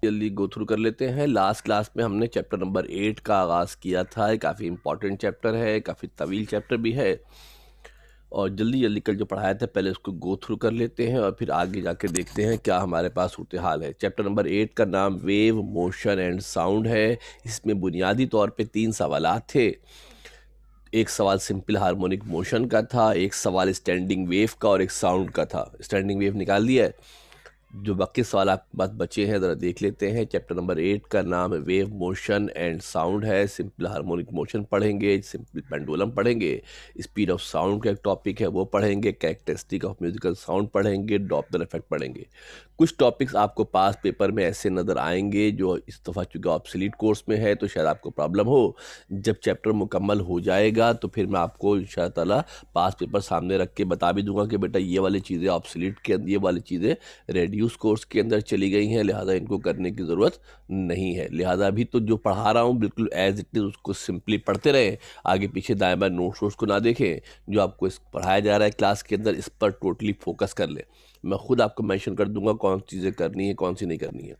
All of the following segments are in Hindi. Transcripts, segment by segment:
जल्दी गो थ्रू कर लेते हैं। लास्ट क्लास में हमने चैप्टर नंबर 8 का आगाज़ किया था। काफ़ी इंपॉर्टेंट चैप्टर है, काफ़ी तवील चैप्टर भी है, और जल्दी जल्दी कल जो पढ़ाया था पहले उसको गो थ्रू कर लेते हैं और फिर आगे जाके देखते हैं क्या हमारे पास सूरत हाल है। चैप्टर नंबर 8 का नाम वेव, मोशन एंड साउंड है। इसमें बुनियादी तौर पे 3 सवालात थे। एक सवाल सिंपल हार्मोनिक मोशन का था, एक सवाल स्टैंडिंग वेव का, और एक साउंड का था। स्टैंडिंग वेव निकाल दिया है। जो बाकी सवाल आपके पास बचे हैं ज़रा देख लेते हैं। चैप्टर नंबर 8 का नाम वेव, मोशन एंड साउंड है। सिंपल हार्मोनिक मोशन पढ़ेंगे, सिंपल पेंडुलम पढ़ेंगे, स्पीड ऑफ साउंड का एक टॉपिक है वो पढ़ेंगे, कैरेक्टरिस्टिक ऑफ म्यूजिकल साउंड पढ़ेंगे, डॉपलर इफेक्ट पढ़ेंगे। कुछ टॉपिक्स आपको पास पेपर में ऐसे नज़र आएंगे जो इस दफ़ा चूँकि ऑब्सोलीट कोर्स में है तो शायद आपको प्रॉब्लम हो। जब चैप्टर मुकम्मल हो जाएगा तो फिर मैं आपको इंशाअल्लाह ताला पास पेपर सामने रख के बता भी दूंगा कि बेटा ये वाली चीज़ें ऑब्सोलीट के, ये वाली चीज़ें रेड्यूस कोर्स के अंदर चली गई हैं, लिहाजा इनको करने की ज़रूरत नहीं है। लिहाजा अभी तो जो पढ़ा रहा हूँ बिल्कुल एज इट इज़ उसको सिंपली पढ़ते रहें, आगे पीछे दाएं बाएं नोट्स वोट्स को ना देखें। जो आपको इस पढ़ाया जा रहा है क्लास के अंदर, इस पर टोटली फोकस कर लें। मैं खुद आपको मेंशन कर दूंगा कौन सी चीज़ें करनी है, कौन सी नहीं करनी है।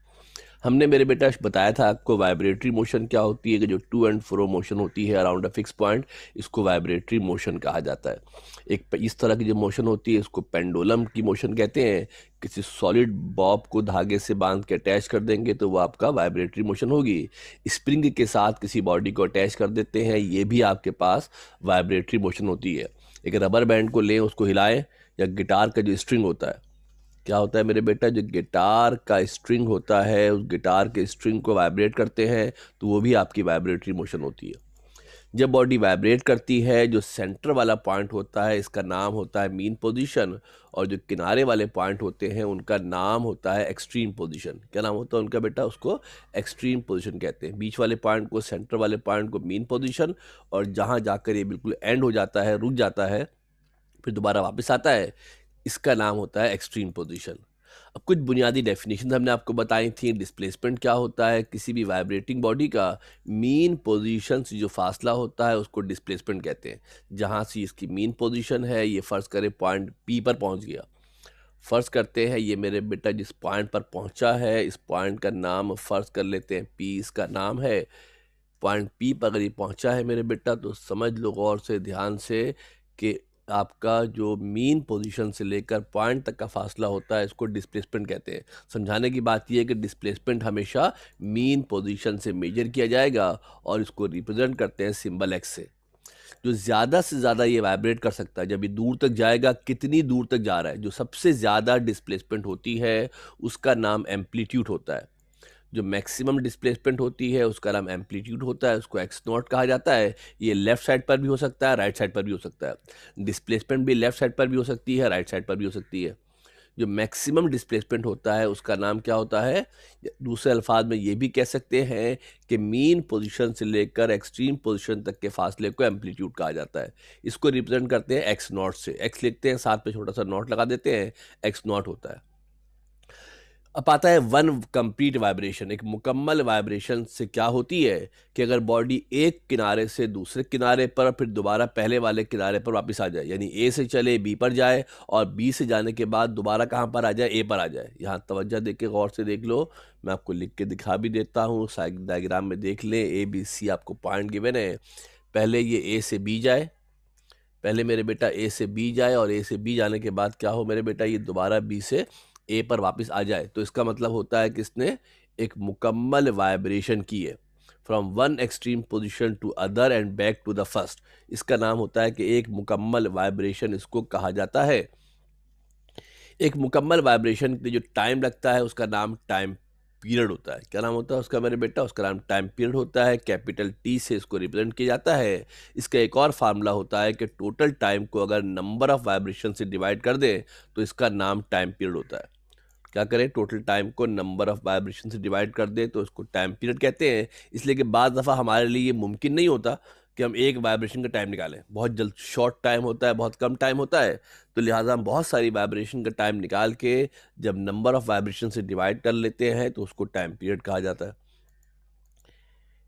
हमने मेरे बेटा बताया था आपको वाइब्रेटरी मोशन क्या होती है, कि जो टू एंड फ्रो मोशन होती है अराउंड अ फिक्स पॉइंट, इसको वाइब्रेटरी मोशन कहा जाता है। इस तरह की जो मोशन होती है इसको पेंडुलम की मोशन कहते हैं। किसी सॉलिड बॉब को धागे से बांध के अटैच कर देंगे तो वो आपका वाइब्रेटरी मोशन होगी। स्प्रिंग के साथ किसी बॉडी को अटैच कर देते हैं, ये भी आपके पास वाइब्रेटरी मोशन होती है। एक रबर बैंड को लें, उसको हिलाएं, या गिटार का जो स्ट्रिंग होता है, क्या होता है मेरे बेटा, जो गिटार का स्ट्रिंग होता है उस गिटार के स्ट्रिंग को वाइब्रेट करते हैं तो वो भी आपकी वाइब्रेटरी मोशन होती है। जब बॉडी वाइब्रेट करती है, जो सेंटर वाला पॉइंट होता है इसका नाम होता है मीन पोजीशन, और जो किनारे वाले पॉइंट होते हैं उनका नाम होता है एक्सट्रीम पोजीशन। क्या नाम होता है उनका बेटा, उसको एक्सट्रीम पोजीशन कहते हैं। बीच वाले पॉइंट को, सेंटर वाले पॉइंट को मीन पोजीशन, और जहाँ जाकर ये बिल्कुल एंड हो जाता है, रुक जाता है, फिर दोबारा वापस आता है, इसका नाम होता है एक्सट्रीम पोजीशन। अब कुछ बुनियादी डेफिनेशन हमने आपको बताई थी। डिस्प्लेसमेंट क्या होता है, किसी भी वाइब्रेटिंग बॉडी का मीन पोजीशन से जो फासला होता है उसको डिस्प्लेसमेंट कहते हैं। जहाँ से इसकी मीन पोजीशन है, ये फ़र्ज़ करें पॉइंट पी पर पहुँच गया। फ़र्ज़ करते हैं ये मेरे बेटा जिस पॉइंट पर पहुँचा है, इस पॉइंट का नाम फ़र्ज़ कर लेते हैं पी, इसका नाम है। पॉइंट पी पर अगर ये पहुँचा है मेरे बेटा तो समझ लो गौर से, ध्यान से, कि आपका जो मीन पोजीशन से लेकर पॉइंट तक का फासला होता है इसको डिस्प्लेसमेंट कहते हैं। समझाने की बात यह है कि डिस्प्लेसमेंट हमेशा मीन पोजीशन से मेजर किया जाएगा और इसको रिप्रेजेंट करते हैं सिंबल एक्स से। जो ज़्यादा से ज़्यादा ये वाइब्रेट कर सकता है, जब ये दूर तक जाएगा, कितनी दूर तक जा रहा है, जो सबसे ज़्यादा डिस्प्लेसमेंट होती है उसका नाम एम्पलीट्यूड होता है। जो मैक्सिमम डिस्प्लेसमेंट होती है उसका नाम एम्पलीट्यूड होता है, उसको एक्स नॉट कहा जाता है। ये लेफ्ट साइड पर भी हो सकता है, राइट साइड पर भी हो सकता है। डिस्प्लेसमेंट भी लेफ्ट साइड पर भी हो सकती है, राइट साइड पर भी हो सकती है। जो मैक्सिमम डिस्प्लेसमेंट होता है उसका नाम क्या होता है, दूसरे अल्फाज में ये भी कह सकते हैं कि मीन पोजीशन से लेकर एक्सट्रीम पोजीशन तक के फासले को एम्पलीट्यूड कहा जाता है। इसको रिप्रेजेंट करते हैं एक्स नॉट से। एक्स लिखते हैं, साथ में छोटा सा नॉट लगा देते हैं, एक्स नॉट होता है। अब आता है वन कंप्लीट वाइब्रेशन। एक मुकम्मल वाइब्रेशन से क्या होती है कि अगर बॉडी एक किनारे से दूसरे किनारे पर, फिर दोबारा पहले वाले किनारे पर वापस आ जाए, यानी ए से चले बी पर जाए और बी से जाने के बाद दोबारा कहाँ पर आ जाए, ए पर आ जाए। यहाँ तवज्जो दे के गौर से देख लो, मैं आपको लिख के दिखा भी देता हूँ, डायग्राम में देख लें। ए बी सी आपको पॉइंट गिवन है। पहले ये ए से बी जाए, पहले मेरे बेटा ए से बी जाए, और ए से बी जाने के बाद क्या हो मेरे बेटा, ये दोबारा बी से ए पर वापस आ जाए। तो इसका मतलब होता है कि इसने एक मुकम्मल वाइब्रेशन की है, from one extreme position to other end back to the first. इसका नाम होता है कि एक मुकम्मल वाइब्रेशन इसको कहा जाता है। एक मुकम्मल वाइब्रेशन के लिए जो टाइम लगता है उसका नाम टाइम पीरियड होता है। क्या नाम होता है उसका मेरे बेटा, उसका नाम टाइम पीरियड होता है। कैपिटल टी से इसको रिप्रेजेंट किया जाता है। इसका एक और फार्मूला होता है कि टोटल टाइम को अगर नंबर ऑफ वाइब्रेशन से डिवाइड कर दें तो इसका नाम टाइम पीरियड होता है। क्या करें, टोटल टाइम को नंबर ऑफ वाइब्रेशन से डिवाइड कर दें तो उसको टाइम पीरियड कहते हैं। इसलिए कि बाज़ दफ़ा हमारे लिए ये मुमकिन नहीं होता कि हम एक वाइब्रेशन का टाइम निकालें। बहुत जल्द शॉर्ट टाइम होता है, बहुत कम टाइम होता है, तो लिहाजा हम बहुत सारी वाइब्रेशन का टाइम निकाल के जब नंबर ऑफ वाइब्रेशन से डिवाइड कर लेते हैं तो उसको टाइम पीरियड कहा जाता है।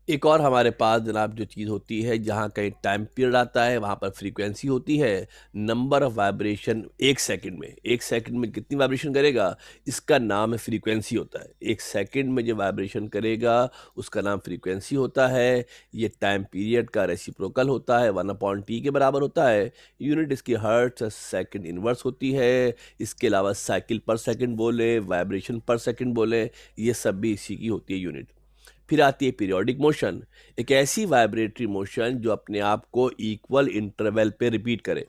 एक और हमारे पास जनाब जो चीज़ होती है, जहाँ कहीं टाइम पीरियड आता है वहाँ पर फ्रीक्वेंसी होती है, नंबर ऑफ वाइब्रेशन 1 सेकंड में। 1 सेकंड में कितनी वाइब्रेशन करेगा, इसका नाम है फ्रीक्वेंसी होता है। 1 सेकंड में जो वाइब्रेशन करेगा उसका नाम फ्रीक्वेंसी होता है। ये टाइम पीरियड का रेसिप्रोकल होता है, 1/t के बराबर होता है। यूनिट इसकी हर्ट्ज़ सेकंड इनवर्स होती है। इसके अलावा साइकिल पर सेकंड बोले, वाइब्रेशन पर सेकंड बोले, ये सब भी इसी की होती है यूनिट। फिर आती है पीरियोडिक मोशन, एक ऐसी वाइब्रेटरी मोशन जो अपने आप को इक्वल इंटरवल पे रिपीट करे।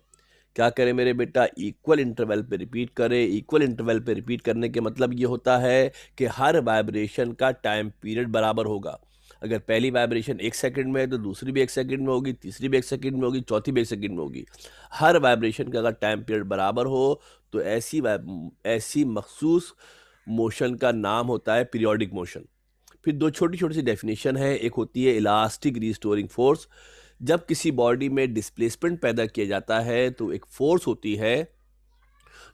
क्या करे मेरे बेटा, इक्वल इंटरवल पे रिपीट करे। इक्वल इंटरवल पे रिपीट करने के मतलब ये होता है कि हर वाइब्रेशन का टाइम पीरियड बराबर होगा। अगर पहली वाइब्रेशन 1 सेकंड में है तो दूसरी भी 1 सेकंड में होगी, तीसरी भी 1 सेकंड में होगी, चौथी भी 1 सेकंड में होगी। हर वाइब्रेशन का अगर टाइम पीरियड बराबर हो तो ऐसी मखसूस मोशन का नाम होता है पीरियोडिक मोशन। फिर दो छोटी छोटी सी डेफिनेशन है। एक होती है इलास्टिक रिस्टोरिंग फोर्स। जब किसी बॉडी में डिस्प्लेसमेंट पैदा किया जाता है तो एक फोर्स होती है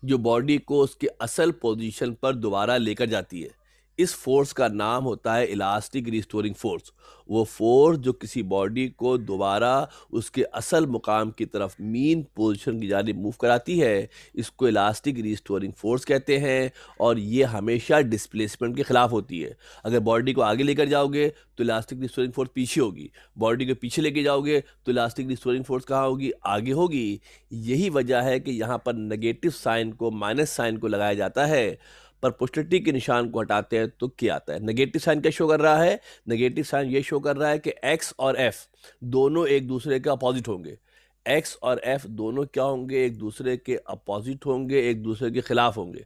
जो बॉडी को उसके असल पोजीशन पर दोबारा लेकर जाती है। इस फोर्स का नाम होता है इलास्टिक रिस्टोरिंग फोर्स। वो फोर्स जो किसी बॉडी को दोबारा उसके असल मुकाम की तरफ मीन पोजीशन की जानिब मूव कराती है, इसको इलास्टिक रिस्टोरिंग फोर्स कहते हैं। और ये हमेशा डिस्प्लेसमेंट के खिलाफ होती है। अगर बॉडी को आगे लेकर जाओगे तो इलास्टिक रिस्टोरिंग फोर्स पीछे होगी, बॉडी को पीछे लेके जाओगे तो इलास्टिक रिस्टोरिंग फोर्स कहाँ होगी, आगे होगी। यही वजह है कि यहाँ पर नेगेटिव साइन को, माइनस साइन को लगाया जाता है, पर पोस्टरिटी के निशान को हटाते हैं तो क्या आता है। नेगेटिव साइन क्या शो कर रहा है, नेगेटिव साइन ये शो कर रहा है कि एक्स और एफ दोनों एक दूसरे के अपोजिट होंगे। एक्स और एफ दोनों क्या होंगे, एक दूसरे के अपोजिट होंगे, एक दूसरे के खिलाफ होंगे।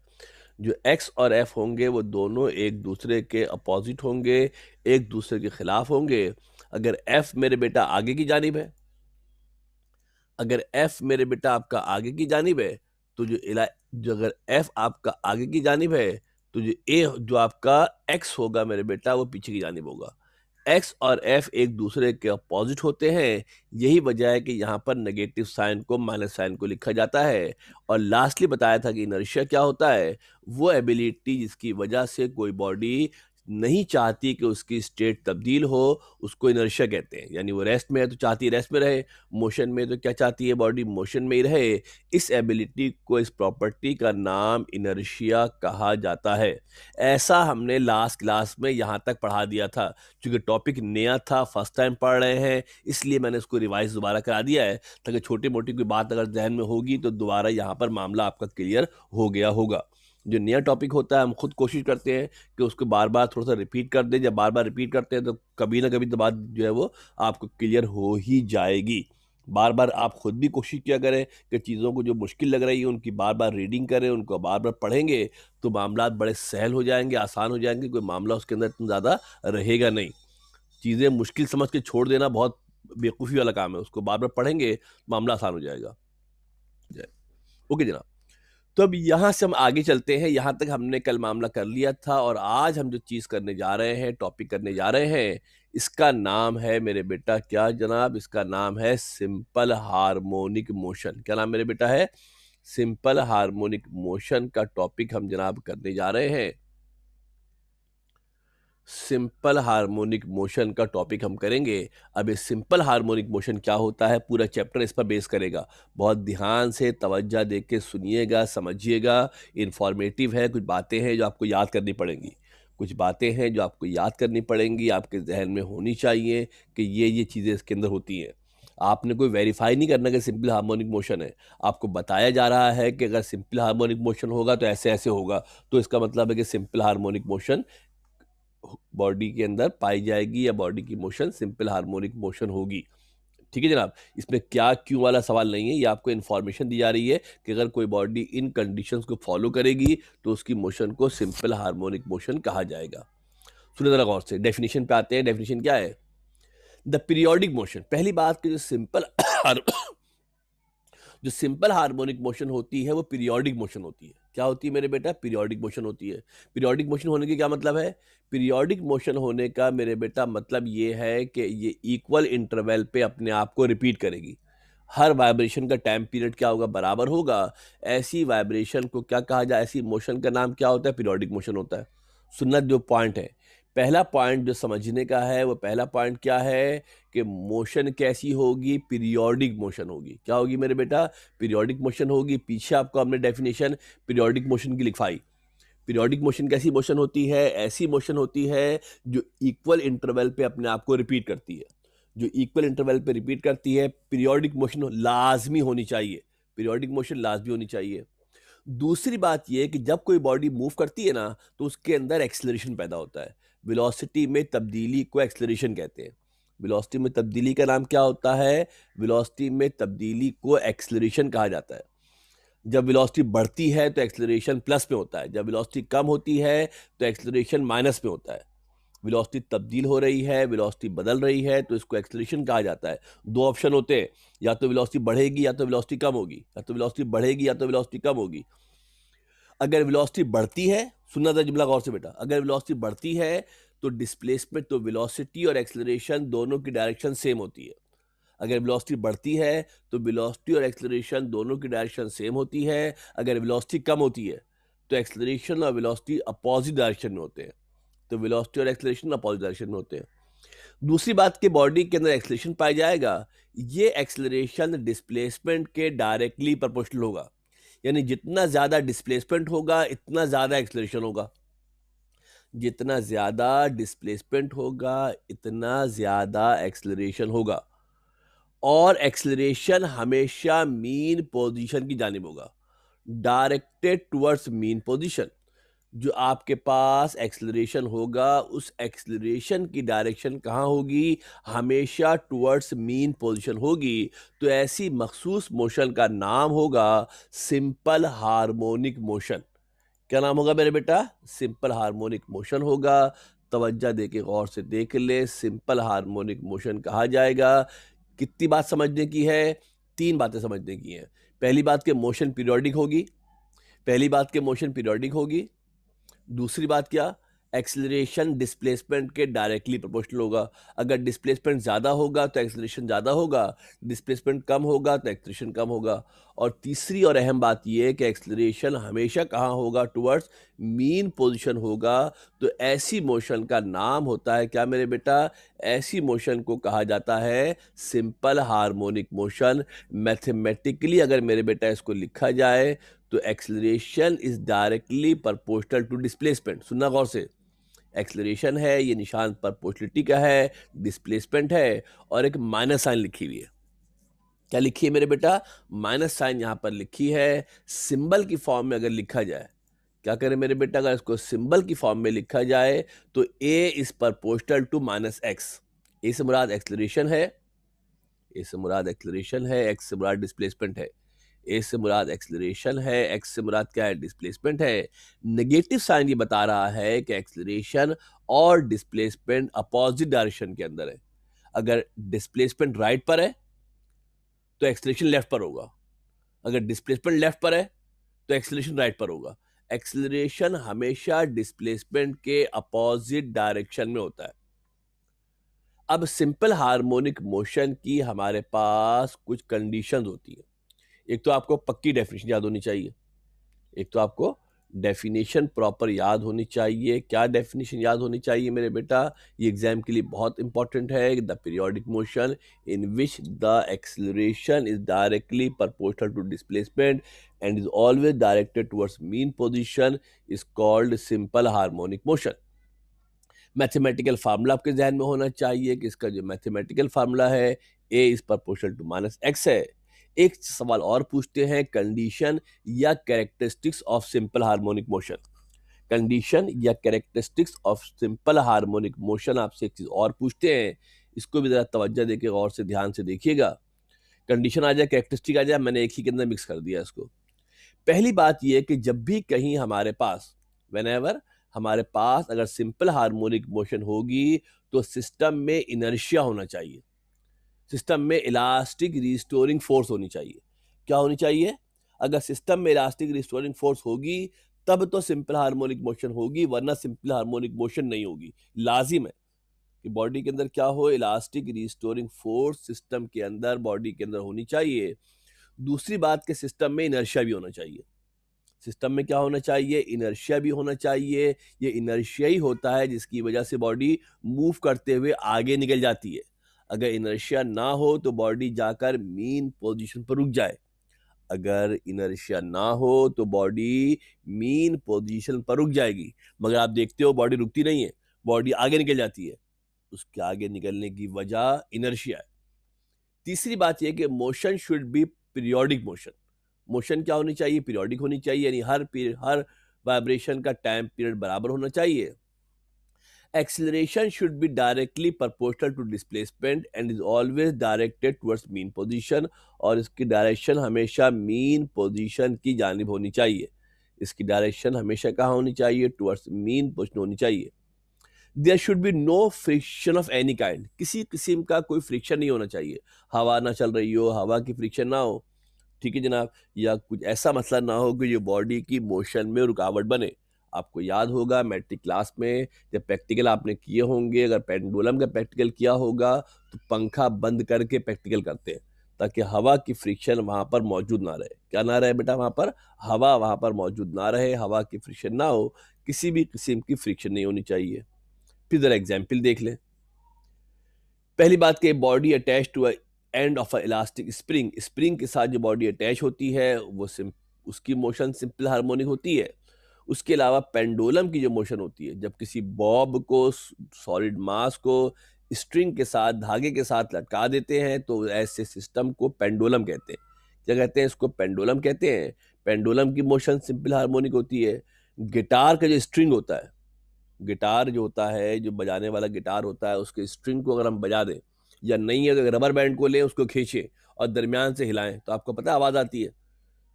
जो एक्स और एफ होंगे वो दोनों एक दूसरे के अपोजिट होंगे, एक दूसरे के खिलाफ होंगे। अगर एफ मेरे बेटा आगे की जानिब है, अगर एफ मेरे बेटा आपका आगे की जानिब है तो जो अगर एफ आपका आगे की जानिब है तो जो ए जो आपका एक्स होगा मेरे बेटा वो पीछे की जानिब होगा। एक्स और एफ एक दूसरे के अपोजिट होते हैं। यही वजह है कि यहाँ पर नेगेटिव साइन को माइनस साइन को लिखा जाता है। और लास्टली बताया था कि इनर्शिया क्या होता है, वो एबिलिटी जिसकी वजह से कोई बॉडी नहीं चाहती कि उसकी स्टेट तब्दील हो, उसको इनर्शिया कहते हैं। यानी वो रेस्ट में है तो चाहती है रेस्ट में रहे, मोशन में तो क्या चाहती है बॉडी, मोशन में ही रहे। इस एबिलिटी को, इस प्रॉपर्टी का नाम इनर्शिया कहा जाता है। ऐसा हमने लास्ट क्लास में यहाँ तक पढ़ा दिया था। चूंकि टॉपिक नया था, फर्स्ट टाइम पढ़ रहे हैं, इसलिए मैंने इसको रिवाइज दोबारा करा दिया है, ताकि छोटी मोटी कोई बात अगर जहन में होगी तो दोबारा यहाँ पर मामला आपका क्लियर हो गया होगा। जो नया टॉपिक होता है हम खुद कोशिश करते हैं कि उसको बार बार थोड़ा सा रिपीट कर दें। जब बार बार रिपीट करते हैं तो कभी ना कभी तो बात जो है वो आपको क्लियर हो ही जाएगी। बार बार आप खुद भी कोशिश किया करें कि चीज़ों को जो मुश्किल लग रही है उनकी बार बार रीडिंग करें, उनको बार बार पढ़ेंगे तो मामला बड़े सहल हो जाएंगे, आसान हो जाएंगे। कोई मामला उसके अंदर इतना ज़्यादा रहेगा नहीं। चीज़ें मुश्किल समझ के छोड़ देना बहुत बेवकूफ़ी वाला काम है। उसको बार बार पढ़ेंगे, मामला आसान हो जाएगा। ओके जनाब, तो अब यहाँ से हम आगे चलते हैं। यहाँ तक हमने कल मामला कर लिया था और आज हम जो चीज़ करने जा रहे हैं, टॉपिक करने जा रहे हैं, इसका नाम है मेरे बेटा क्या जनाब, इसका नाम है सिंपल हार्मोनिक मोशन। क्या नाम मेरे बेटा है, सिंपल हार्मोनिक मोशन का टॉपिक हम जनाब करने जा रहे हैं। सिंपल हार्मोनिक मोशन का टॉपिक हम करेंगे। अब ये सिंपल हार्मोनिक मोशन क्या होता है, पूरा चैप्टर इस पर बेस करेगा। बहुत ध्यान से तवज्जो दे के सुनिएगा, समझिएगा। इन्फॉर्मेटिव है, कुछ बातें हैं जो आपको याद करनी पड़ेंगी, कुछ बातें हैं जो आपको याद करनी पड़ेंगी, आपके जहन में होनी चाहिए कि ये चीज़ें इसके अंदर होती हैं। आपने कोई वेरीफाई नहीं करना कि सिंपल हार्मोनिक मोशन है। आपको बताया जा रहा है कि अगर सिंपल हार्मोनिक मोशन होगा तो ऐसे ऐसे होगा, तो इसका मतलब है कि सिंपल हार्मोनिक मोशन बॉडी के अंदर पाई जाएगी या बॉडी की मोशन सिंपल हार्मोनिक मोशन होगी। ठीक है जनाब, इसमें क्या क्यों वाला सवाल नहीं है। ये आपको इन्फॉर्मेशन दी जा रही है कि अगर कोई बॉडी इन कंडीशंस को फॉलो करेगी तो उसकी मोशन को सिंपल हार्मोनिक मोशन कहा जाएगा। सुनिए जरा गौर से, डेफिनेशन पे आते हैं। डेफिनेशन क्या है, द पीरियोडिक मोशन। पहली बात कि जो सिंपल हार्मोनिक मोशन होती है वो पीरियोडिक मोशन होती है। क्या होती है मेरे बेटा, पीरियोडिक मोशन होती है। पीरियोडिक मोशन होने के क्या मतलब है, पीरियोडिक मोशन होने का मेरे बेटा मतलब ये है कि ये इक्वल इंटरवल पे अपने आप को रिपीट करेगी। हर वाइब्रेशन का टाइम पीरियड क्या होगा, बराबर होगा। ऐसी वाइब्रेशन को क्या कहा जाए, ऐसी मोशन का नाम क्या होता है, पीरियोडिक मोशन होता है। सुनना जो पॉइंट है, पहला पॉइंट जो समझने का है वो पहला पॉइंट क्या है कि मोशन कैसी होगी, पीरियोडिक मोशन होगी। क्या होगी मेरे बेटा? पीरियोडिक मोशन होगी। पीछे आपको हमने डेफिनेशन पीरियोडिक मोशन की लिखवाई। पीरियोडिक मोशन कैसी मोशन होती है? ऐसी मोशन होती है जो इक्वल इंटरवल पे अपने आप को रिपीट करती है, जो इक्वल इंटरवल पे रिपीट करती है। पीरियोडिक मोशन लाजमी होनी चाहिए, पीरियोडिक मोशन लाजमी होनी चाहिए। दूसरी बात यह कि जब कोई बॉडी मूव करती है ना, तो उसके अंदर एक्सेलरेशन पैदा होता है। वेलोसिटी में तब्दीली को एक्सेलरेशन कहते हैं। वेलोसिटी में तब्दीली का नाम क्या होता है? वेलोसिटी में तब्दीली को एक्सेलरेशन कहा जाता है। जब वेलोसिटी बढ़ती है तो एक्सेलरेशन प्लस में होता है, जब वेलोसिटी कम होती है तो एक्सेलरेशन माइनस में होता है। वेलोसिटी तब्दील हो रही है, वेलोसिटी बदल रही है, तो इसको एक्सेलरेशन कहा जाता है। दो ऑप्शन होते हैं, या तो वेलोसिटी बढ़ेगी या तो वेलोसिटी कम होगी, या तो वेलोसिटी बढ़ेगी या तो वेलोसिटी कम होगी। अगर वेलोसिटी बढ़ती है, सुनना था जुमला गौर से बेटा, अगर वेलोसिटी बढ़ती है तो डिस्प्लेसमेंट, तो वेलोसिटी और एक्सेलरेशन दोनों की डायरेक्शन सेम होती है। अगर वेलोसिटी बढ़ती है तो वेलोसिटी और एक्सेलरेशन दोनों की डायरेक्शन सेम होती है। अगर वेलोसिटी कम होती है तो एक्सेलरेशन और वेलोसिटी अपोजिट डायरेक्शन में होते हैं। तो वेलोसिटी और एक्सेलरेशन अपोजिट डायरेक्शन में होते हैं। दूसरी बात कि बॉडी के अंदर एक्सेलरेशन पाया जाएगा, ये एक्सेलरेशन डिस्प्लेसमेंट के डायरेक्टली प्रोपोर्शनल होगा। यानी जितना ज्यादा डिस्प्लेसमेंट होगा इतना ज्यादा एक्सेलरेशन होगा, जितना ज्यादा डिस्प्लेसमेंट होगा इतना ज्यादा एक्सेलरेशन होगा। और एक्सेलरेशन हमेशा मीन पोजीशन की जानिब होगा, डायरेक्टेड टुवर्ड्स मीन पोजीशन। जो आपके पास एक्सेलरेशन होगा उस एक्सेलरेशन की डायरेक्शन कहाँ होगी? हमेशा टुवर्ड्स मीन पोजीशन होगी। तो ऐसी मखसूस मोशन का नाम होगा सिंपल हार्मोनिक मोशन। क्या नाम होगा मेरे बेटा? सिंपल हार्मोनिक मोशन होगा। तवज्जो दे के गौर से देख ले, सिंपल हार्मोनिक मोशन कहा जाएगा। कितनी बात समझने की है? तीन बातें समझने की हैं। पहली बात कि मोशन पीरियोडिक होगी, पहली बात कि मोशन पीरियोडिक होगी। दूसरी बात क्या? एक्सेलरेशन डिस्प्लेसमेंट के डायरेक्टली प्रोपोर्शनल होगा। अगर डिस्प्लेसमेंट ज़्यादा होगा तो एक्सेलरेशन ज़्यादा होगा, डिस्प्लेसमेंट कम होगा तो एक्सेलरेशन कम होगा। और तीसरी और अहम बात यह है कि एक्सेलरेशन हमेशा कहाँ होगा? टुवर्ड्स मीन पोजीशन होगा। तो ऐसी मोशन का नाम होता है क्या मेरे बेटा? ऐसी मोशन को कहा जाता है सिंपल हार्मोनिक मोशन। मैथमेटिकली अगर मेरे बेटा इसको लिखा जाए तो acceleration is directly proportional to displacement. सुनना गौर से, एक्सेलरेशन है, ये निशान प्रोपोर्शनलिटी का है, डिस्प्लेसमेंट है, और एक माइनस साइन लिखी हुई है। क्या लिखी है मेरे बेटा? माइनस साइन यहां पर लिखी है। सिंबल की फॉर्म में अगर लिखा जाए, क्या करें मेरे बेटा? अगर इसको सिंबल की फॉर्म में लिखा जाए तो a is proportional to minus x. ए से मुराद एक्सेलरेशन है, ए से मुराद एक्सेलरेशन है, एक्स से मुराद डिस्प्लेसमेंट है। ए से मुराद एक्सेलरेशन है, एक्स से मुराद क्या है? डिस्प्लेसमेंट है। नेगेटिव साइन ये बता रहा है कि एक्सेलरेशन और डिस्प्लेसमेंट अपोजिट डायरेक्शन के अंदर है। अगर डिस्प्लेसमेंट राइट पर है तो एक्सेलरेशन लेफ्ट पर होगा, अगर डिस्प्लेसमेंट लेफ्ट पर है तो एक्सेलरेशन राइट पर होगा। एक्सेलरेशन हमेशा डिस्प्लेसमेंट के अपोजिट डायरेक्शन में होता है। अब सिंपल हार्मोनिक मोशन की हमारे पास कुछ कंडीशंस होती है। एक तो आपको पक्की डेफिनेशन याद होनी चाहिए, एक तो आपको डेफिनेशन प्रॉपर याद होनी चाहिए। क्या डेफिनेशन याद होनी चाहिए मेरे बेटा? ये एग्जाम के लिए बहुत इंपॉर्टेंट है। The periodic motion in which the acceleration is directly proportional to displacement and is always directed towards mean position is called simple harmonic motion. Mathematical formula आपके जहन में होना चाहिए कि इसका जो मैथमेटिकल फार्मूला है a is proportional to minus x है। एक सवाल और पूछते हैं, कंडीशन या characteristics of simple harmonic motion. Condition या characteristics of simple harmonic motion आपसे एक चीज और पूछते हैं, इसको भी जरा तवज्जो देके गौर से ध्यान से देखिएगा। कंडीशन आ जाए, कैरेक्टरिस्टिक आ जाए, मैंने एक ही के अंदर मिक्स कर दिया इसको। पहली बात यह कि जब भी कहीं हमारे पास, व्हेनेवर हमारे पास अगर सिंपल हार्मोनिक मोशन होगी तो सिस्टम में इनर्शिया होना चाहिए, सिस्टम में इलास्टिक रिस्टोरिंग फोर्स होनी चाहिए। क्या होनी चाहिए? अगर सिस्टम में इलास्टिक रिस्टोरिंग फोर्स होगी तब तो सिंपल हार्मोनिक मोशन होगी, वरना सिंपल हार्मोनिक मोशन नहीं होगी। लाजिम है कि बॉडी के अंदर क्या हो? इलास्टिक रिस्टोरिंग फोर्स सिस्टम के अंदर, बॉडी के अंदर होनी चाहिए। दूसरी बात कि सिस्टम में इनर्शिया भी होना चाहिए, सिस्टम में क्या होना चाहिए, इनर्शिया भी होना चाहिए। ये इनर्शिया ही होता है जिसकी वजह से बॉडी मूव करते हुए आगे निकल जाती है। अगर इनर्शिया ना हो तो बॉडी जाकर मीन पोजीशन पर रुक जाए। अगर इनर्शिया ना हो तो बॉडी मीन पोजीशन पर रुक जाएगी, मगर आप देखते हो बॉडी रुकती नहीं है, बॉडी आगे निकल जाती है। उसके आगे निकलने की वजह इनर्शिया है। तीसरी बात यह कि motion should be periodic motion. Motion क्या होनी चाहिए, पीरियोडिक होनी चाहिए, यानी हर वाइब्रेशन का टाइम पीरियड बराबर होना चाहिए। Acceleration should be directly proportional to displacement and is always directed towards mean position, और इसकी डायरेक्शन हमेशा मीन पोजीशन की जानिब होनी चाहिए। इसकी डायरेक्शन हमेशा कहाँ होनी चाहिए, टुवर्ड्स मीन पोजीशन होनी चाहिए। There should be no friction of any kind, किसी किस्म का कोई फ्रिक्शन नहीं होना चाहिए। हवा ना चल रही हो, हवा की फ्रिक्शन ना हो, ठीक है जनाब, या कुछ ऐसा मसला ना हो कि जो बॉडी की मोशन में रुकावट बने। आपको याद होगा मैट्रिक क्लास में जब प्रैक्टिकल आपने किए होंगे, अगर पेंडुलम का प्रैक्टिकल किया होगा तो पंखा बंद करके प्रैक्टिकल करते हैं ताकि हवा की फ्रिक्शन वहाँ पर मौजूद ना रहे। क्या ना रहे बेटा, वहाँ पर हवा वहाँ पर मौजूद ना रहे, हवा की फ्रिक्शन ना हो, किसी भी किस्म की फ्रिक्शन नहीं होनी चाहिए। फिर जरा एग्जाम्पल देख लें। पहली बात कि body attach to end of a elastic spring, spring के साथ जो बॉडी अटैच होती है वो उसकी मोशन सिंपल हार्मोनिक होती है। उसके अलावा पेंडुलम की जो मोशन होती है, जब किसी बॉब को, सॉलिड मास को स्ट्रिंग के साथ, धागे के साथ लटका देते हैं तो ऐसे सिस्टम को पेंडुलम कहते हैं। क्या कहते हैं इसको, पेंडुलम कहते हैं। पेंडुलम की मोशन सिंपल हार्मोनिक होती है। गिटार का जो स्ट्रिंग होता है, गिटार जो होता है, जो बजाने वाला गिटार होता है, उसके स्ट्रिंग को अगर हम बजा दें, या नहीं अगर रबर बैंड को लें, उसको खींचें और दरमियान से हिलाएं तो आपको पता है आवाज़ आती है।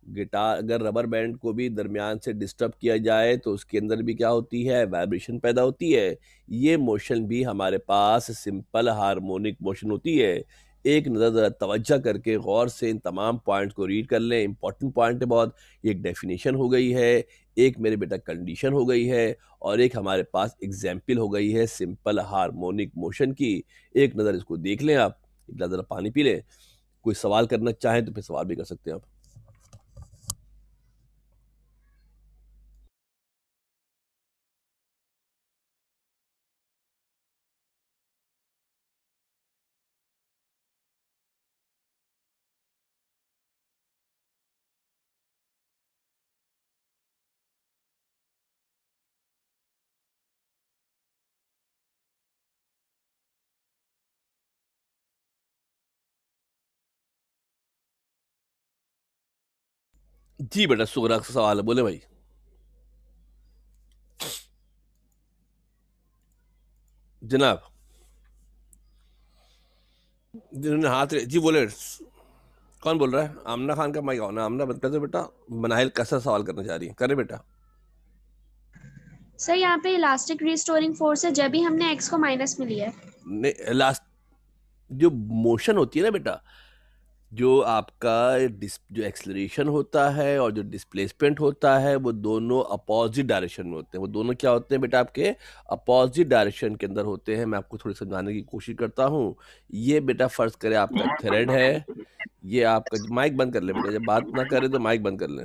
गिटार अगर रबर बैंड को भी दरमियान से डिस्टर्ब किया जाए तो उसके अंदर भी क्या होती है, वाइब्रेशन पैदा होती है। ये मोशन भी हमारे पास सिंपल हार्मोनिक मोशन होती है। एक नज़र ज़रा तवज्जो करके गौर से इन तमाम पॉइंट्स को रीड कर लें, इंपॉर्टेंट पॉइंट है बहुत। एक डेफिनेशन हो गई है, एक मेरे बेटा कंडीशन हो गई है, और एक हमारे पास एग्जाम्पल हो गई है सिंपल हार्मोनिक मोशन की। एक नज़र इसको देख लें आप, एक गिलास ज़रा पानी पी लें। कोई सवाल करना चाहें तो फिर सवाल भी कर सकते हैं आप। जी बेटा, शुक्र, आपका सवाल है, बोले भाई। जनाब, जिन्होंने जी बोले। कौन बोल रहा है? आमना खान का माइक ऑन है। आमना बता दो बेटा, मनाहिल कैसा सवाल करना चाह रही है, करे बेटा। सर यहाँ पे इलास्टिक रिस्टोरिंग फोर्स है जब भी हमने एक्स को माइनस में लिया है। नहीं, लास्ट जो मोशन होती है ना बेटा, जो आपका जो एक्सलरेशन होता है और जो डिस्प्लेसमेंट होता है, वो दोनों अपोजिट डायरेक्शन में होते हैं। वो दोनों क्या होते हैं बेटा, आपके अपोजिट डायरेक्शन के अंदर होते हैं। मैं आपको थोड़ी समझाने की कोशिश करता हूँ। ये बेटा फर्ज करे आपका थ्रेड है, ये आपका, माइक बंद कर ले बेटा, जब बात ना करे तो माइक बंद कर ले।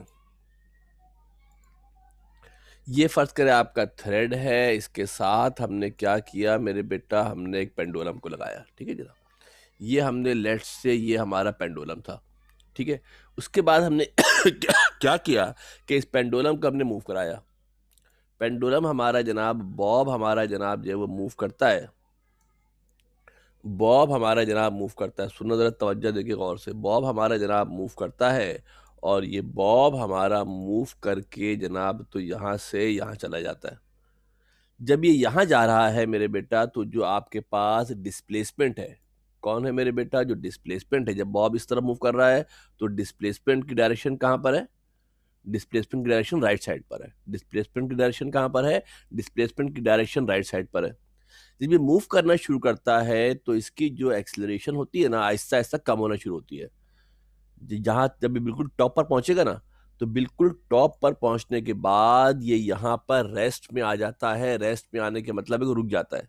ये फर्ज करे आपका थ्रेड है, इसके साथ हमने क्या किया मेरे बेटा, हमने एक पेंडुलम को लगाया, ठीक है जरा। ये हमने लेट्स से, ये हमारा पेंडुलम था, ठीक है। उसके बाद हमने क्या किया कि इस पेंडुलम को हमने मूव कराया। पेंडुलम हमारा जनाब, बॉब हमारा जनाब जो है वो मूव करता है। बॉब हमारा जनाब मूव करता है, सुनो ज़रा तवज्जो देखिए गौर से। बॉब हमारा जनाब मूव करता है, और ये बॉब हमारा मूव करके जनाब तो यहाँ से यहाँ चला जाता है। जब ये यहाँ जा रहा है मेरे बेटा, तो जो आपके पास डिस्प्लेसमेंट है, कौन है मेरे बेटा, जो डिस्प्लेसमेंट है, जब बॉब इस तरफ मूव कर रहा है तो डिस्प्लेसमेंट की डायरेक्शन कहाँ पर है, डिस्प्लेसमेंट की डायरेक्शन राइट साइड पर है। डिस्प्लेसमेंट की डायरेक्शन कहाँ पर है, डिस्प्लेसमेंट की डायरेक्शन राइट साइड पर है। जब ये मूव करना शुरू करता है तो इसकी जो एक्सेलरेशन होती है ना, आहिस्ता आहिस्ता कम होना शुरू होती है। जहाँ जब ये बिल्कुल टॉप पर पहुंचेगा ना, तो बिल्कुल टॉप पर पहुंचने के बाद ये यहाँ पर रेस्ट में आ जाता है। रेस्ट में आने के मतलब है कि रुक जाता है।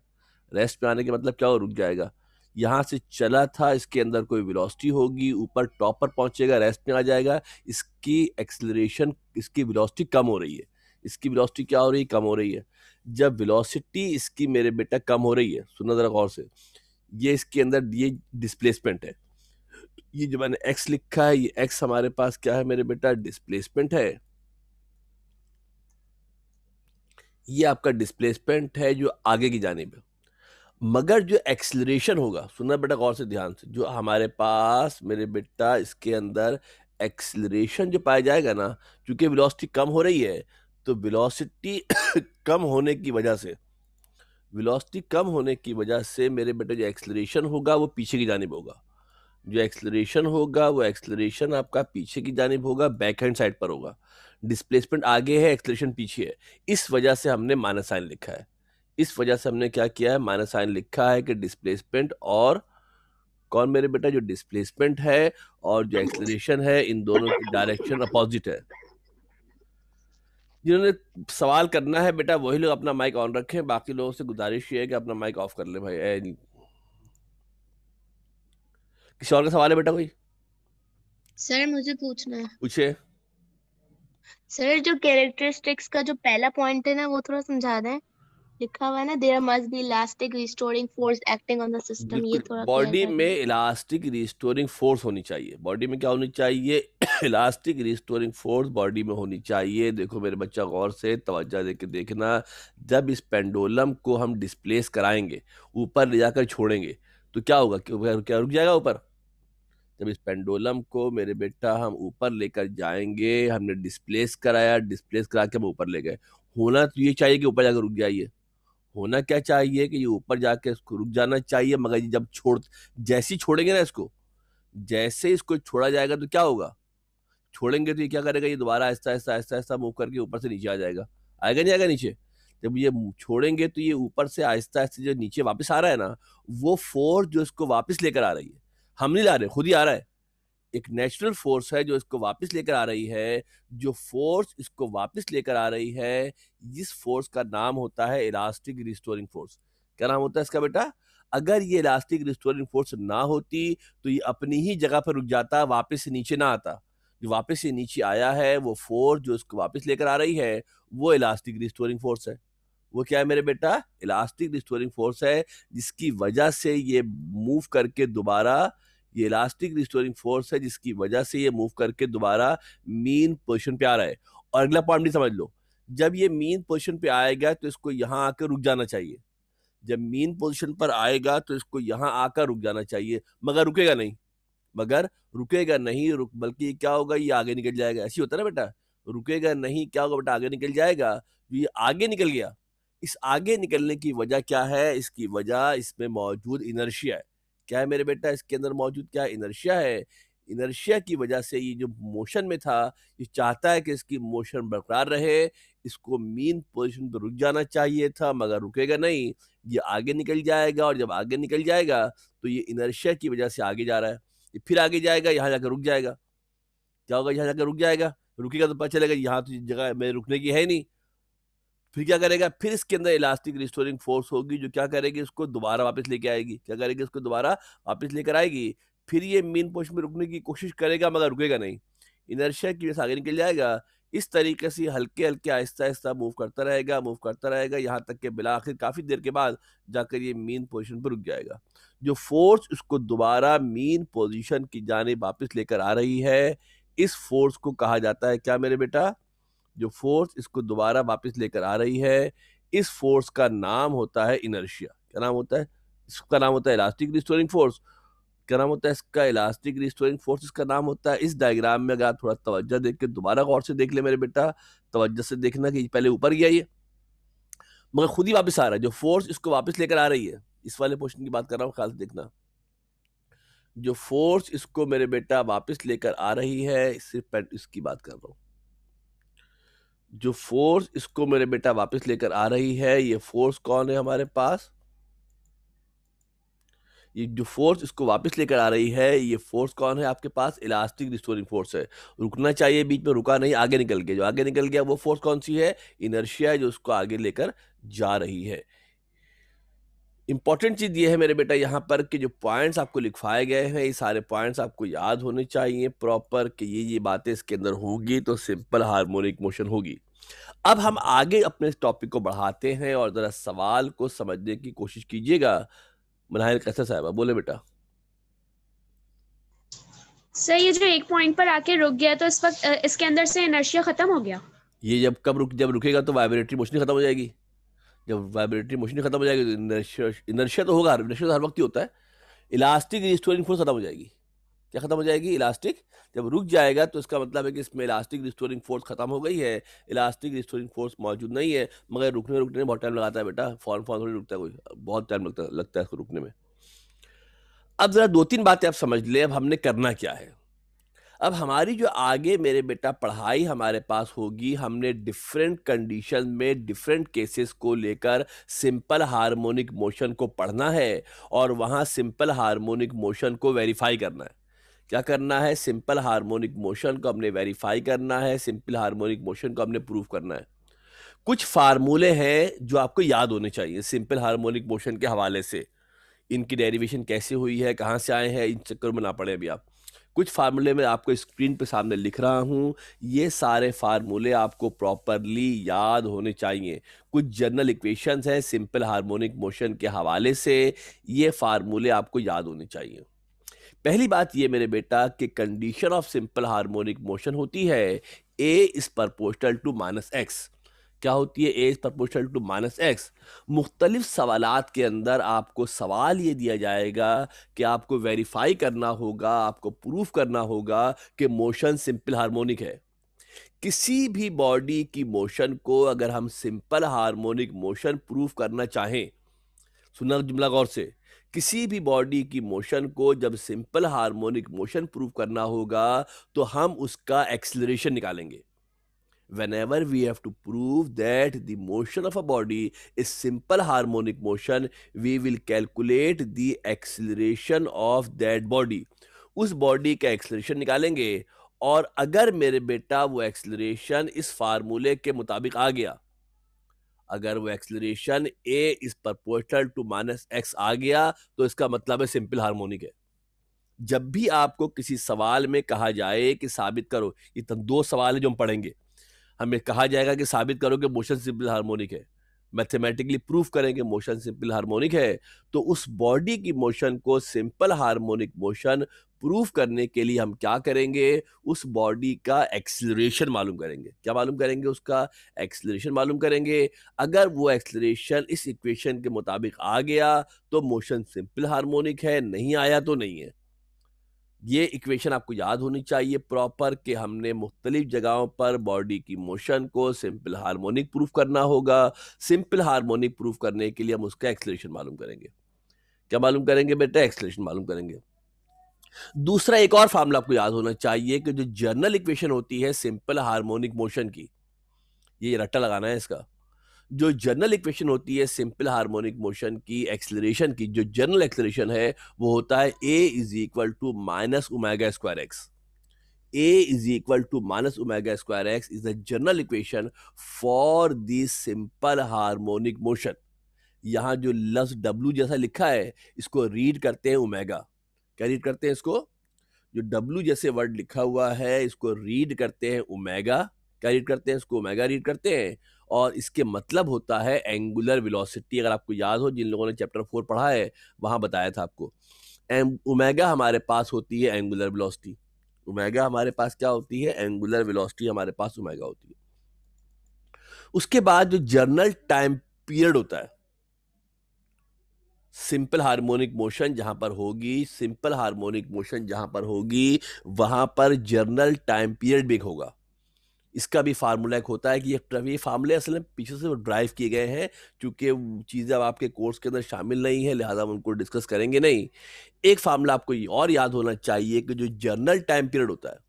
रेस्ट में आने के मतलब क्या हो, रुक जाएगा। यहाँ से चला था, इसके अंदर कोई वेलोसिटी होगी, ऊपर टॉप पर पहुंचेगा, रेस्ट में आ जाएगा, इसकी एक्सेलरेशन, इसकी वेलोसिटी कम हो रही है। इसकी वेलोसिटी क्या हो रही है? कम हो रही है। जब वेलोसिटी इसकी मेरे बेटा कम हो रही है, सुनना जरा गौर से, ये इसके अंदर ये डिस्प्लेसमेंट है। ये जो मैंने एक्स लिखा है, ये एक्स हमारे पास क्या है मेरे बेटा? डिस्प्लेसमेंट है। ये आपका डिस्प्लेसमेंट है जो आगे की जानिब है। मगर जो एक्सेलरेशन होगा, सुनना बेटा गौर से ध्यान से, जो हमारे पास मेरे बेटा इसके अंदर एक्सेलरेशन जो पाया जाएगा ना, क्योंकि वेलोसिटी कम हो रही है, तो वेलोसिटी कम होने की वजह से, वेलोसिटी कम होने की वजह से मेरे बेटे जो एक्सेलरेशन होगा वो पीछे की जानिब होगा। जो एक्सेलरेशन होगा वो एक्सेलरेशन आपका पीछे की जानिब होगा, बैक हैंड साइड पर होगा। डिस्प्लेसमेंट आगे है, एक्सेलरेशन पीछे है। इस वजह से हमने माइनस साइन लिखा है। इस वजह से हमने क्या किया है? माइनस साइन लिखा है कि डिस्प्लेसमेंट और कौन मेरे बेटा? जो डिस्प्लेसमेंट है और जो एक्सेलरेशन है, इन दोनों की डायरेक्शन अपोजिट है। जिन्होंने सवाल करना है बेटा वही लोग अपना माइक ऑन रखें, बाकी लोगों से गुजारिश ये है कि अपना माइक ऑफ कर ले भाई। किसी और का सवाल है बेटा कोई? सर मुझे पूछना है। पूछे। सर जो कैरेक्टरिस्टिक्स का जो पहला पॉइंट है ना, वो थोड़ा समझा दें। लिखा हुआ है ना, there must be elastic restoring force acting on the system, ये बिल्कुल, थोड़ा क्लियर बॉडी कर में दें। इलास्टिक रिस्टोरिंग फोर्स होनी चाहिए। बॉडी में क्या होनी चाहिए? इलास्टिक रिस्टोरिंग फोर्स बॉडी में होनी चाहिए। देखो मेरे बच्चा, गौर से तवज्जो दे के देखना। जब इस पेंडुलम को हम डिस्प्लेस कराएंगे, ऊपर ले जाकर छोड़ेंगे, तो क्या होगा? क्या रुक जाएगा ऊपर? जब इस पेंडुलम को मेरे बेटा हम ऊपर लेकर जाएंगे, हमने डिस्प्लेस कराया, डिस्प्लेस करा के हम ऊपर ले गए, होना तो ये चाहिए कि ऊपर जाकर रुक जाइए। होना क्या चाहिए कि ये ऊपर जाके इसको रुक जाना चाहिए। मगर ये जब जैसे ही छोड़ेंगे ना इसको, जैसे इसको छोड़ा जाएगा तो क्या होगा? छोड़ेंगे तो ये क्या करेगा? ये दोबारा आहिस्ता आहिस्ता आहिस्ता आहिस्ता मूव करके ऊपर से नीचे आ जाएगा। आएगा नहीं आएगा नीचे? जब ये छोड़ेंगे तो ये ऊपर से आहिस्ता आहिस्ता जो नीचे वापस आ रहा है ना, वो फोर्स जो इसको वापस लेकर आ रही है, हम नहीं ला रहे, खुद ही आ रहा है। एक नेचुरल फोर्स है जो इसको वापस लेकर आ रही है। जो फोर्स इसको वापस लेकर आ रही है, इस फोर्स का नाम होता है इलास्टिक रिस्टोरिंग फोर्स। क्या नाम होता है इसका बेटा? अगर ये इलास्टिक रिस्टोरिंग फोर्स ना होती तो ये अपनी ही जगह पर रुक जाता, वापस से नीचे ना आता। जो वापस से नीचे आया है, वो फोर्स जो इसको वापस लेकर आ रही है, वो इलास्टिक रिस्टोरिंग फोर्स है। वो क्या है मेरे बेटा? इलास्टिक रिस्टोरिंग फोर्स है, जिसकी वजह से ये मूव करके दोबारा, ये इलास्टिक रिस्टोरिंग फोर्स है जिसकी वजह से ये मूव करके दोबारा मीन पोजीशन पे आ रहा है। और अगला पॉइंट भी समझ लो, जब ये मीन पोजीशन पे आएगा तो इसको यहां आकर रुक जाना चाहिए। जब मीन पोजीशन पर आएगा तो इसको यहां आकर रुक जाना चाहिए, मगर रुकेगा नहीं। मगर रुकेगा नहीं, रुक बल्कि क्या होगा? ये आगे निकल जाएगा। ऐसी होता है ना बेटा? रुकेगा नहीं, क्या होगा बेटा? आगे निकल जाएगा। जो ये आगे निकल गया, इस आगे निकलने की वजह क्या है? इसकी वजह इसमें मौजूद इनर्शिया है। क्या है मेरे बेटा? इसके अंदर मौजूद क्या? इनर्शिया है। इनर्शिया की वजह से ये जो मोशन में था, ये चाहता है कि इसकी मोशन बरकरार रहे, इसको मीन पोजीशन पर रुक जाना चाहिए था, मगर रुकेगा नहीं, ये आगे निकल जाएगा। और जब आगे निकल जाएगा तो ये इनर्शिया की वजह से आगे जा रहा है, ये फिर आगे जाएगा, यहाँ जाकर रुक जाएगा। क्या होगा? यहाँ जाकर रुक जाएगा। रुकेगा तो पता चलेगा यहाँ तो जगह मेरे रुकने की है नहीं। फिर क्या करेगा? फिर इसके अंदर इलास्टिक रिस्टोरिंग फोर्स होगी जो क्या करेगी? इसको दोबारा वापस लेके आएगी। क्या करेगी? इसको दोबारा वापस लेकर आएगी। फिर ये मेन पोजीशन में रुकने की कोशिश करेगा, मगर रुकेगा नहीं। इनर्शिया की वजह से आगे निकल जाएगा। इस तरीके से हल्के हल्के आहिस्ता आहिस्ता मूव करता रहेगा, मूव करता रहेगा, यहाँ तक के बिला आखिर काफी देर के बाद जाकर ये मेन पोजीशन पर रुक जाएगा। जो फोर्स उसको दोबारा मेन पोजीशन की जाने वापस लेकर आ रही है, इस फोर्स को कहा जाता है क्या मेरे बेटा? जो फोर्स इसको दोबारा वापस लेकर आ रही है, इस फोर्स का नाम होता है इनर्शिया। क्या नाम होता है? इसका नाम होता है इलास्टिक रिस्टोरिंग फोर्स। क्या नाम होता है इसका? इलास्टिक रिस्टोरिंग फोर्स इसका नाम होता है। इस डायग्राम में अगर आप थोड़ा तवज्जो देख के दोबारा गौर से देख ले मेरे बेटा, तवज्जो से देखना कि पहले ऊपर गया ये, मगर खुद ही वापस आ रहा है। जो फोर्स इसको वापस लेकर आ रही है, इस वाले पोर्शन की बात कर रहा हूँ, ख्याल से देखना। जो फोर्स इसको मेरे बेटा वापस लेकर आ रही है, सिर्फ इसकी बात कर रहा हूँ। जो फोर्स इसको मेरे बेटा वापस लेकर आ रही है, ये फोर्स कौन है हमारे पास? ये जो फोर्स इसको वापस लेकर आ रही है, ये फोर्स कौन है आपके पास? इलास्टिक रिस्टोरिंग फोर्स है। रुकना चाहिए, बीच में रुका नहीं, आगे निकल गया। जो आगे निकल गया वो फोर्स कौन सी है? इनर्शिया है, जो उसको आगे लेकर जा रही है। इंपॉर्टेंट चीज़ ये है मेरे बेटा यहाँ पर कि जो पॉइंट्स आपको लिखवाए गए हैं, ये सारे पॉइंट्स आपको याद होने चाहिए प्रॉपर कि ये बातें इसके अंदर होगी तो सिंपल हार्मोनिक मोशन होगी। अब हम आगे अपने इस टॉपिक को बढ़ाते हैं और ज़रा सवाल को समझने की कोशिश कीजिएगा। मनाहिल कैसा साहबा बोले बेटा। सर ये जो एक पॉइंट पर आके रुक गया तो इस वक्त इसके अंदर से इनर्शिया खत्म हो गया। ये जब रुकेगा तो वाइब्रेटरी मोशन खत्म हो जाएगी। जब वाइब्रेटरी मोशन खत्म हो जाएगी तो इनर्शिया तो होगा, इनर्शिया तो हर वक्त ही होता है। इलास्टिक रिस्टोरिंग फोर्स खत्म हो जाएगी। क्या खत्म हो जाएगी? इलास्टिक। जब रुक जाएगा तो इसका मतलब है कि इसमें इलास्टिक रिस्टोरिंग फोर्स खत्म हो गई है, इलास्टिक रिस्टोरिंग फोर्स मौजूद नहीं है। मगर रुकने में बहुत टाइम लगाता है बेटा, फौरन थोड़ी रुकता है कोई, बहुत टाइम लगता है इसको रुकने में। अब जरा 2-3 बातें आप समझ ले, अब हमने करना क्या है। अब हमारी जो आगे मेरे बेटा पढ़ाई हमारे पास होगी, हमने डिफरेंट कंडीशन में डिफरेंट केसेस को लेकर सिंपल हार्मोनिक मोशन को पढ़ना है और वहाँ सिंपल हार्मोनिक मोशन को वेरीफाई करना है। क्या करना है? सिंपल हार्मोनिक मोशन को हमने वेरीफाई करना है, सिंपल हार्मोनिक मोशन को हमने प्रूव करना है। कुछ फार्मूले हैं जो आपको याद होने चाहिए सिंपल हार्मोनिक मोशन के हवाले से। इनकी डेरिवेशन कैसे हुई है, कहाँ से आए हैं, इन चक्कर में ना पड़े अभी आप। कुछ फार्मूले मैं आपको स्क्रीन पे सामने लिख रहा हूँ, ये सारे फार्मूले आपको प्रॉपरली याद होने चाहिए। कुछ जनरल इक्वेशंस हैं सिंपल हार्मोनिक मोशन के हवाले से, ये फार्मूले आपको याद होने चाहिए। पहली बात ये मेरे बेटा कि condition of simple harmonic motion होती है a is proportional to minus x. क्या होती है? A is proportional to minus x. मुख्तलिफ सवालात के अंदर आपको सवाल ये दिया जाएगा कि आपको वेरीफाई करना होगा, आपको प्रूफ करना होगा कि मोशन सिंपल हार्मोनिक है। किसी भी बॉडी की मोशन को अगर हम सिंपल हार्मोनिक मोशन प्रूफ करना चाहें, सुनना जुमला गौर से, किसी भी बॉडी की मोशन को जब सिंपल हार्मोनिक मोशन प्रूव करना होगा तो हम उसका एक्सीलरेशन निकालेंगे। whenever we have to prove that the motion of a body is simple harmonic motion, we will calculate the acceleration of that body. उस बॉडी का एक्सीलरेशन निकालेंगे और अगर मेरे बेटा वो एक्सीलरेशन इस फार्मूले के मुताबिक आ गया, अगर वो acceleration a is proportional to minus x आ गया तो इसका मतलब है सिंपल हार्मोनिक है। जब भी आपको किसी सवाल में कहा जाए कि साबित करो, ये तो 2 सवाल है जो हम पढ़ेंगे, हमें कहा जाएगा कि साबित करो कि मोशन सिंपल हार्मोनिक है, मैथमेटिकली प्रूफ करेंगे मोशन सिंपल हार्मोनिक है, तो उस बॉडी की मोशन को सिंपल हार्मोनिक मोशन प्रूफ करने के लिए हम क्या करेंगे? उस बॉडी का एक्सीलरेशन मालूम करेंगे। क्या मालूम करेंगे? उसका एक्सीलरेशन मालूम करेंगे। अगर वो एक्सीलरेशन इस इक्वेशन के मुताबिक आ गया तो मोशन सिंपल हार्मोनिक है, नहीं आया तो नहीं है। ये इक्वेशन आपको याद होनी चाहिए प्रॉपर कि हमने मुख्तलिफ जगहों पर बॉडी की मोशन को सिंपल हार्मोनिक प्रूफ करना होगा। सिंपल हार्मोनिक प्रूफ करने के लिए हम उसका एक्सीलरेशन मालूम करेंगे। क्या मालूम करेंगे बेटा? एक्सीलरेशन मालूम करेंगे। दूसरा एक और फार्मूला आपको याद होना चाहिए कि जो जनरल इक्वेशन होती है सिंपल हार्मोनिक मोशन की, ये रट्टा लगाना है इसका, जो जनरल इक्वेशन होती है सिंपल हार्मोनिक मोशन की एक्सीलरेशन की, जो जनरल एक्सीलरेशन है वो होता है a is equal to minus omega square X. a is equal to minus omega square X is the general equation for the simple harmonic motion. यहाँ जो लफ्ज w जैसा लिखा है इसको रीड करते हैं ओमेगा। क्या रीड करते हैं इसको? जो W जैसे वर्ड लिखा हुआ है इसको रीड करते हैं ओमेगा। क्या रीड करते हैं? इसको ओमेगा रीड करते हैं और इसके मतलब होता है एंगुलर वेलोसिटी। अगर आपको याद हो, जिन लोगों ने चैप्टर 4 पढ़ा है वहां बताया था आपको, ओमेगा हमारे पास होती है एंगुलर वेलोसिटी। ओमेगा हमारे पास क्या होती है? एंगुलर वेलोसिटी हमारे पास ओमेगा होती है। उसके बाद जो जर्नल टाइम पीरियड होता है सिंपल हार्मोनिक मोशन जहां पर होगी, सिंपल हार्मोनिक मोशन जहां पर होगी वहां पर जर्नल टाइम पीरियड भी होगा। इसका भी फार्मूला एक होता है कि ये फार्मूले असल में पीछे से ड्राइव किए गए हैं, क्योंकि चीज़ें अब आपके कोर्स के अंदर शामिल नहीं है लिहाजा हम उनको डिस्कस करेंगे नहीं। एक फार्मूला आपको ये और याद होना चाहिए कि जो जर्नल टाइम पीरियड होता है,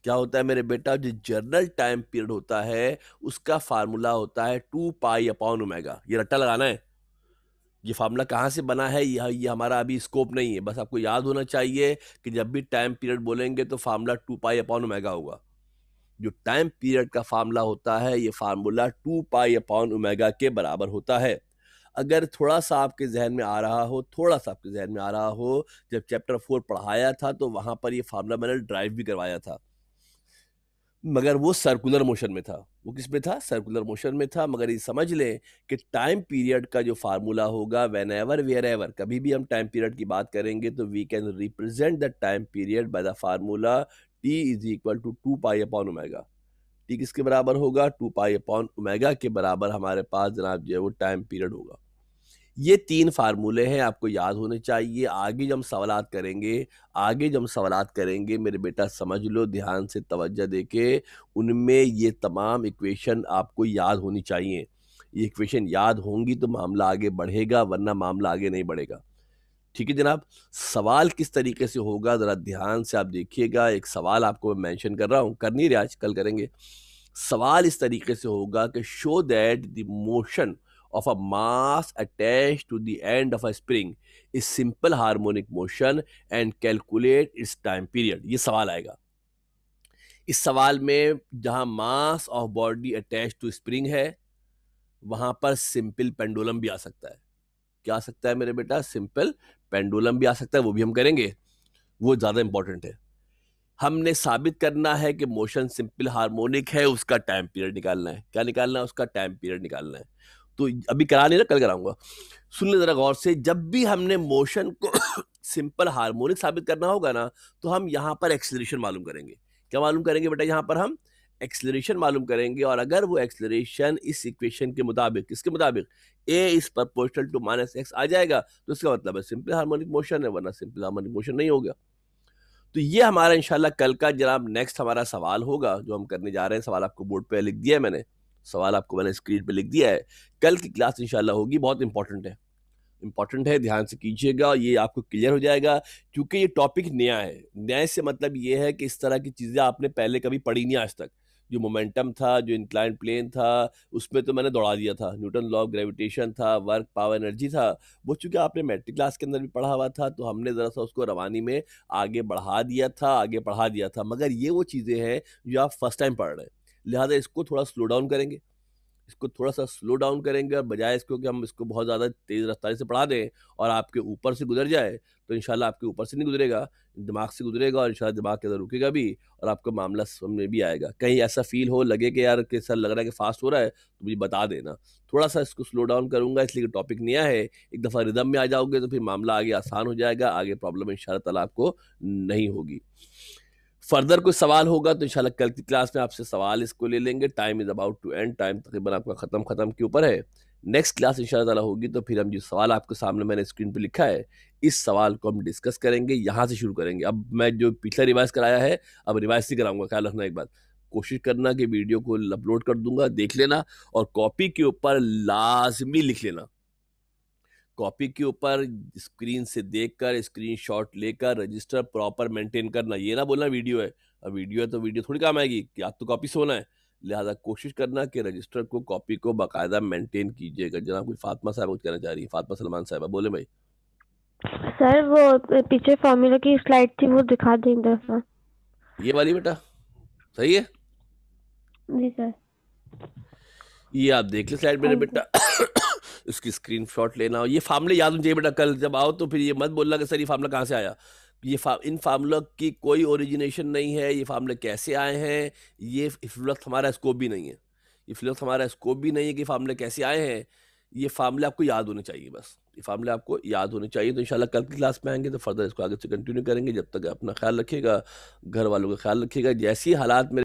क्या होता है मेरे बेटा? जो जर्नल टाइम पीरियड होता है उसका फार्मूला होता है 2 पाई अपॉन ओमेगा। ये रट्टा लगाना है। ये फार्मूला कहाँ से बना है ये हमारा अभी स्कोप नहीं है, बस आपको याद होना चाहिए कि जब भी टाइम पीरियड बोलेंगे तो फार्मूला 2 पाई अपॉन ओमेगा होगा। जो टाइम पीरियड का फार्मूला होता है ये फार्मूला 2 पाई अपॉन ओमेगा के बराबर होता है। अगर थोड़ा सा आपके जहन में आ रहा हो, जब चैप्टर 4 पढ़ाया था तो वहां पर ये फार्मूला मैंने ड्राइव भी करवाया था, मगर वो सर्कुलर मोशन में था। वो किस में था? सर्कुलर मोशन में था। मगर ये समझ लें कि टाइम पीरियड का जो फार्मूला होगा, वेन एवर वेयर एवर, कभी भी हम टाइम पीरियड की बात करेंगे तो we can represent the time period by the formula T is equal to 2 pi upon omega. T किसके बराबर होगा? 2 पाई अपॉन ओमेगा के बराबर हमारे पास जनाब जो है वो टाइम पीरियड होगा। ये 3 फार्मूले हैं, आपको याद होने चाहिए। आगे जब हम सवालात करेंगे मेरे बेटा समझ लो ध्यान से तवज्जो देके, उनमें ये तमाम इक्वेशन आपको याद होनी चाहिए। ये इक्वेशन याद होंगी तो मामला आगे बढ़ेगा, वरना मामला आगे नहीं बढ़ेगा। ठीक है जनाब। सवाल किस तरीके से होगा ज़रा ध्यान से आप देखिएगा। एक सवाल आपको मैं मेंशन कर रहा हूँ, कर नहीं रहे आज, कल करेंगे। सवाल इस तरीके से होगा कि show that the motion of a mass attached to the end of a spring is simple harmonic motion and calculate its time period। ये सवाल आएगा। इस सवाल में जहां mass of body attach to spring है वहां पर सिंपल पेंडुलम भी आ सकता है। क्या आ सकता है मेरे बेटा? सिंपल पेंडुलम भी आ सकता है, वो भी हम करेंगे, वो ज्यादा इंपॉर्टेंट है। हमने साबित करना है कि मोशन सिंपल हार्मोनिक है, उसका टाइम पीरियड निकालना है। क्या निकालना है? उसका टाइम पीरियड निकालना है। तो अभी करा नहीं ना, कल कराऊंगा। सुन ले जरा गौर से, जब भी हमने मोशन को सिंपल हार्मोनिक साबित करना होगा ना तो हम यहाँ पर एक्सेलरेशन मालूम करेंगे। क्या मालूम करेंगे बेटा? यहाँ पर हम एक्सेलरेशन मालूम करेंगे। और अगर वो एक्सेलरेशन इस इक्वेशन के मुताबिक, किसके मुताबिक? A is proportional to minus x आ जाएगा तो इसका मतलब है सिंपल हार्मोनिक मोशन है, वरना सिंपल हार्मोनिक मोशन नहीं होगा। तो ये हमारा इंशाल्लाह कल का जनाब नेक्स्ट हमारा सवाल होगा जो हम करने जा रहे हैं। सवाल आपको बोर्ड पे लिख दिया है मैंने, सवाल आपको मैंने स्क्रीन पे लिख दिया है। कल की क्लास इंशाल्लाह होगी, बहुत इंपॉर्टेंट है, ध्यान से कीजिएगा। ये आपको क्लियर हो जाएगा क्योंकि ये टॉपिक नया है। नए से मतलब ये है कि इस तरह की चीज़ें आपने पहले कभी पढ़ी नहीं आज तक। जो मोमेंटम था, जो इंक्लाइन प्लेन था, उसमें तो मैंने दौड़ा दिया था। न्यूटन लॉ ऑफ ग्रेविटेशन था, वर्क पावर एनर्जी था, वो चूंकि आपने मैट्रिक क्लास के अंदर भी पढ़ा हुआ था तो हमने ज़रा सा उसको रवानी में आगे बढ़ा दिया था, आगे बढ़ा दिया था। मगर ये वो चीज़ें हैं जो आप फर्स्ट टाइम पढ़ रहे हैं, लिहाजा इसको थोड़ा स्लो डाउन करेंगे, और बजाय इसको कि हम इसको बहुत ज़्यादा तेज़ रफ्तारी से पढ़ा दें और आपके ऊपर से गुजर जाए, तो इंशाल्लाह आपके ऊपर से नहीं गुजरेगा, दिमाग से गुजरेगा और इंशाल्लाह दिमाग के अंदर रुकेगा भी और आपका मामला समझ में भी आएगा। कहीं ऐसा फील हो लगे कि यार कि सर लग रहा है कि फास्ट हो रहा है तो मुझे बता देना। थोड़ा सा इसको स्लो डाउन करूँगा इसलिए कि टॉपिक नया है। एक दफ़ा रिदम में आ जाओगे तो फिर मामला आगे आसान हो जाएगा, आगे प्रॉब्लम इंशाल्लाह ताला आपको नहीं होगी। फर्दर कोई सवाल होगा तो इंशाल्लाह कल की क्लास में आपसे सवाल इसको ले लेंगे। Time is about to end, time तकरीबन आपका ख़त्म के ऊपर है। नेक्स्ट क्लास इंशाल्लाह ताला होगी तो फिर हम जो सवाल आपके सामने मैंने स्क्रीन पे लिखा है, इस सवाल को हम डिस्कस करेंगे, यहाँ से शुरू करेंगे। अब मैं जो पिछला रिवाइज कराया है अब रिवाइज नहीं कराऊंगा, ख्याल रखना। एक बात कोशिश करना कि वीडियो को अपलोड कर दूंगा, देख लेना और कॉपी के ऊपर लाजमी लिख लेना। कॉपी के ऊपर स्क्रीन से देखकर स्क्रीनशॉट लेकर रजिस्टर प्रॉपर मेंटेन करना। ये ना बोलना वीडियो है, अब वीडियो है तो वीडियो थोड़ी काम आएगी कि आप तो कॉपी से होना है। लिहाजा कोशिश करना कि रजिस्टर को, कॉपी को बाकायदा मेंटेन कीजिएगा। जनाब कोई फातिमा साहब कुछ कहना चाह रही है, फातिमा सलमान साहब बोले भाई। सर वो पीछे फॉर्मूला की स्लाइड थी वो दिखा दें एक दफा। ये वाली बेटा सही है जी सर। ये आप देख ले स्लाइड मेरे बेटा, इसकी स्क्रीनशॉट लेना। ये फार्मूले याद होने चाहिए बेटा, कल जब आओ तो फिर ये मत बोलना कि सर ये फार्मूला कहाँ से आया। इन फार्मूला की कोई ओरिजिनेशन नहीं है। ये फार्मूले कैसे आए हैं ये इस वक्त हमारा स्कोप भी नहीं है, कि फार्मूले कैसे आए हैं। ये फार्मूले आपको याद होने चाहिए, बस ये फार्मूले आपको याद होने चाहिए। तो इंशाल्लाह कल की क्लास में आएंगे तो फर्दर इसको आगे से कंटिन्यू करेंगे। जब तक अपना ख्याल रखिएगा, घर वालों का ख्याल रखिएगा। जैसी हालात में